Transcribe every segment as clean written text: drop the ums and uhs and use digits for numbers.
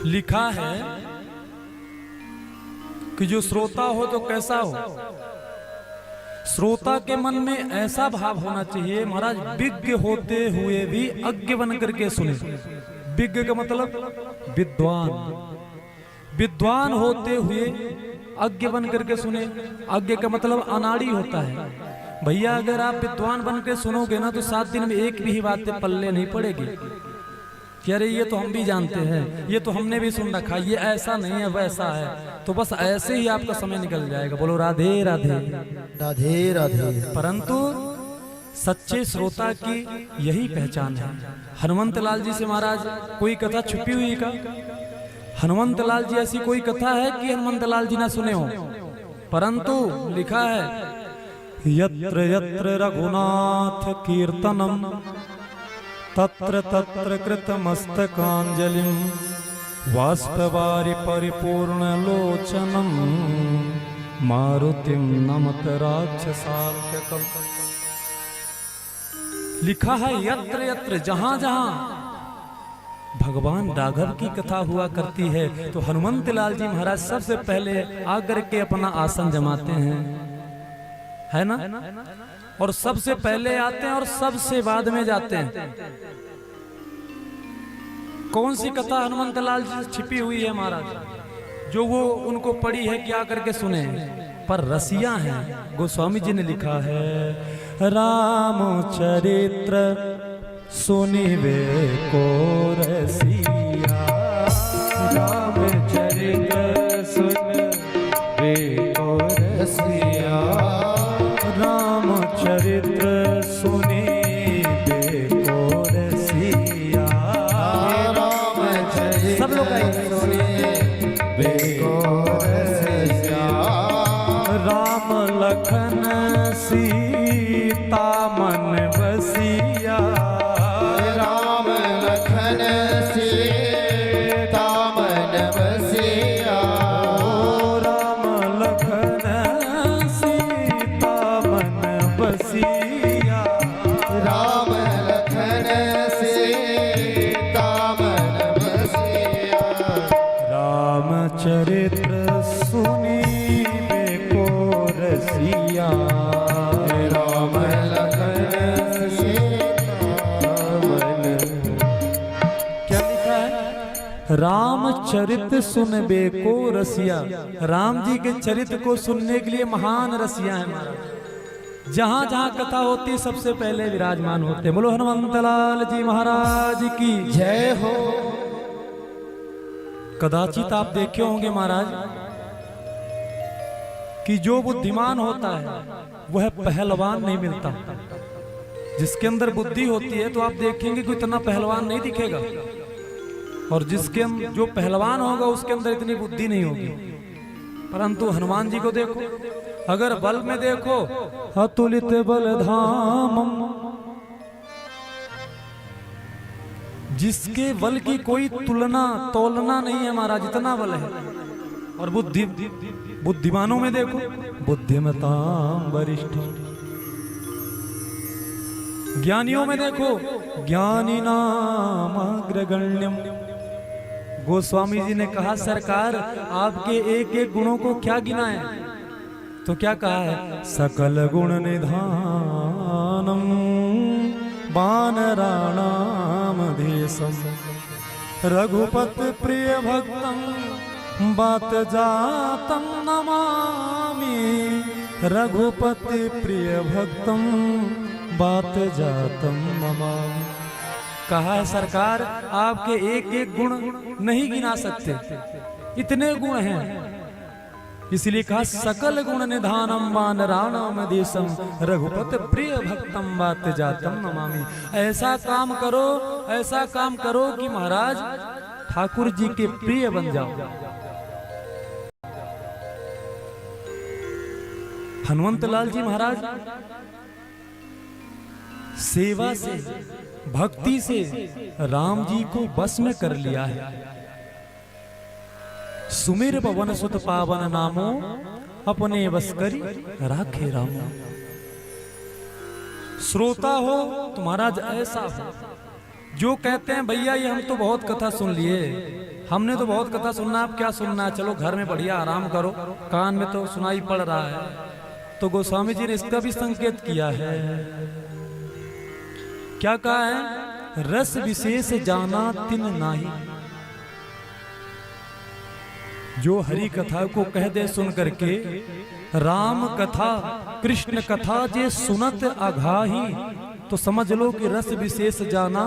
लिखा है कि जो श्रोता हो तो कैसा हो, श्रोता के मन में ऐसा भाव होना चाहिए महाराज, विज्ञ होते हुए भी अज्ञ बन करके सुने। विज्ञ का मतलब विद्वान, विद्वान होते हुए अज्ञ बन करके सुने। अज्ञ का मतलब अनाड़ी होता है। भैया अगर आप विद्वान बन के सुनोगे ना तो 7 दिन में एक भी बात पल्ले नहीं पड़ेगी कि अरे ये तो हम भी जानते हैं, ये तो हमने भी सुन रखा, ये ऐसा नहीं है वैसा है। तो बस ऐसे ही आपका समय निकल जाएगा। बोलो राधे राधे राधे राधे। परंतु सच्चे श्रोता की यही पहचान है। हनुमंत लाल जी से महाराज कोई कथा छुपी हुई का? हनुमंत लाल जी ऐसी कोई कथा है कि हनुमंत लाल जी ना सुने हो? परंतु लिखा है यत्र यत्र रघुनाथ कीर्तनम तत्र तत्र कृतमस्तकांजलिं वाष्पवारि परिपूर्ण लोचनम मारुतिम नमत राक्षसान्तकम्। लिखा है यत्र यत्र, जहां जहां भगवान राघव की कथा हुआ करती है तो हनुमंत लाल जी महाराज सबसे पहले आकर के अपना आसन जमाते हैं, है ना? और सबसे पहले आते हैं और सबसे बाद में जाते हैं। कौन सी कथा हनुमंत लाल जी से छिपी हुई है महाराज जो वो उनको पढ़ी है, क्या करके सुने? पर रसिया हैं। गोस्वामी जी ने लिखा है रामचरित्र सुनिवे को रसिया, रामचरित्र सुनिवे को रसिया, रामचरित्र सुनिवे को रसिया। रामचरित्र सब लोग सुनिवे को रसिया, राम लखन सीता मन बसिया, राम लखन सीता मन बसिया, राम लखन सीता मन बसिया, राम लखन सीता मन बसिया, रामचरित्र सुनिवे को रसिया, राम लखन सीता मन। क्या लिखा है? रामचरित सुनबे को रसिया। राम जी के चरित्र को सुनने के लिए महान रसिया है महाराज। जहां जहां कथा होती है सबसे पहले विराजमान होते। बोलो हनुमंत लाल जी महाराज की जय हो। कदाचित आप देखे होंगे महाराज कि जो बुद्धिमान होता है वह पहलवान नहीं मिलता। जिसके अंदर बुद्धि होती है तो आप देखेंगे कि इतना पहलवान नहीं दिखेगा, और जिसके जो पहलवान होगा उसके अंदर इतनी बुद्धि नहीं होगी। परंतु हनुमान जी को देखो, अगर बल में देखो अतुलित बलधामम, जिसके बल की कोई तुलना तोलना नहीं है महाराज, इतना बल है। और बुद्धिमानों में देखो बुद्धिमताम वरिष्ठ, ज्ञानियों में देखो ज्ञानी नाम अग्रगण्यम। गोस्वामी जी ने कहा सरकार आपके एक एक गुणों को क्या गिना है? तो क्या कहा है? सकल गुण निधानम वानराणाम देशम रघुपति प्रिय भक्तम बात जातम नमामि, रघुपति प्रिय भक्तम बात जातम नमामि। कहा है सरकार आपके एक एक गुण नहीं गिना सकते, इतने गुण हैं। इसलिए कहा सकल गुण निधानम वानराणाम देशम रघुपति प्रिय भक्तम बात जातम नमामि। ऐसा काम करो, ऐसा काम करो कि महाराज ठाकुर जी के प्रिय बन जाओ। हनुमंत लाल जी महाराज सेवा से, भक्ति से राम जी को बस में कर लिया है। सुमेर पवन सुत पावन नामो अपने बस करी राखे रामो। श्रोता हो तो महाराज ऐसा हो जो कहते हैं भैया ये हम तो बहुत कथा सुन लिए, हमने तो बहुत कथा सुनना, अब क्या सुनना है, चलो घर में बढ़िया आराम करो, कान में तो सुनाई पड़ रहा है। तो गोस्वामी जी ने इसका भी संकेत किया है। क्या कहा है? रस विशेष जाना तिन नाही, जो हरि कथा को कह दे सुन करके, राम कथा कृष्ण कथा जे सुनत अघाही, तो समझ लो कि रस विशेष जाना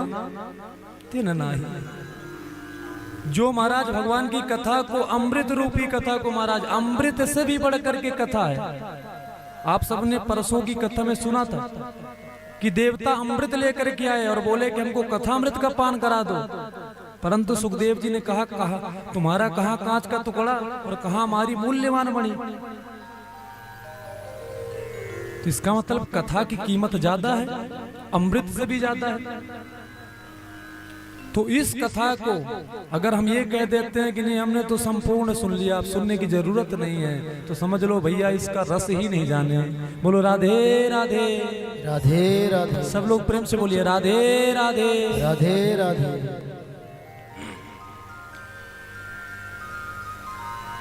तिन नाही। जो महाराज भगवान की कथा को, अमृत रूपी कथा को, महाराज अमृत से भी बढ़ करके कथा है। आप सबने परसों की कथा में सुना था कि देवता अमृत लेकर के आए और बोले कि हमको कथा अमृत का पान करा दो, परंतु सुखदेव जी ने कहा तुम्हारा कहाँ कांच का टुकड़ा और कहाँ हमारी मूल्यवान मणि। तो इसका मतलब कथा की कीमत ज्यादा है, अमृत से भी ज्यादा है। तो इस कथा को अगर हम ये कह देते हैं कि नहीं हमने तो संपूर्ण सुन लिया, अब सुनने की जरूरत नहीं है, तो समझ लो भैया इसका रस ही नहीं जाने। बोलो राधे राधे राधे राधे। सब लोग प्रेम से बोलिए राधे राधे राधे राधे।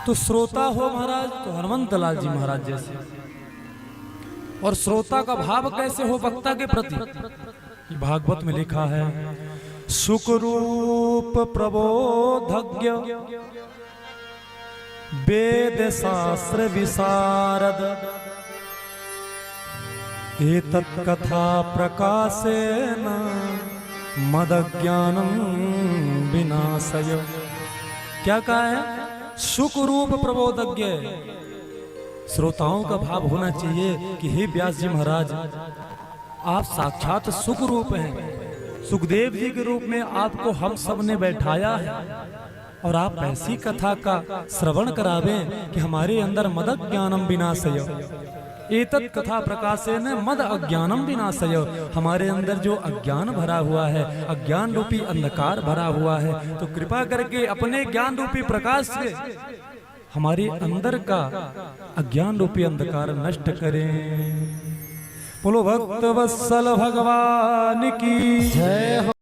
तो श्रोता हो महाराज तो हनुमंत लाल जी महाराज जैसे, और श्रोता का भाव कैसे हो वक्ता के प्रति। भागवत में लिखा है, सुखरूप प्रबोधज्ञ वेद शास्त्र विशारद, एतत् कथा प्रकाशेन मदज्ञानं विनाशय। क्या कहा है? सुखरूप प्रबोधज्ञ। श्रोताओं का भाव होना चाहिए कि हे व्यास जी महाराज, आप साक्षात सुख रूप हैं, सुखदेव जी के रूप में आपको हम सब ने बैठाया है, और आप ऐसी कथा का श्रवण करावें कि हमारे अंदर मद ज्ञानम विनाशय, एतत् कथा प्रकाशेन मद अज्ञानम विनाशय। हमारे अंदर जो अज्ञान भरा हुआ है, अज्ञान रूपी अंधकार भरा हुआ है, तो कृपा करके अपने ज्ञान रूपी प्रकाश से हमारे अंदर का अज्ञान रूपी अंधकार नष्ट करें। बोलो भक्त वत्सल भगवान की जय हो।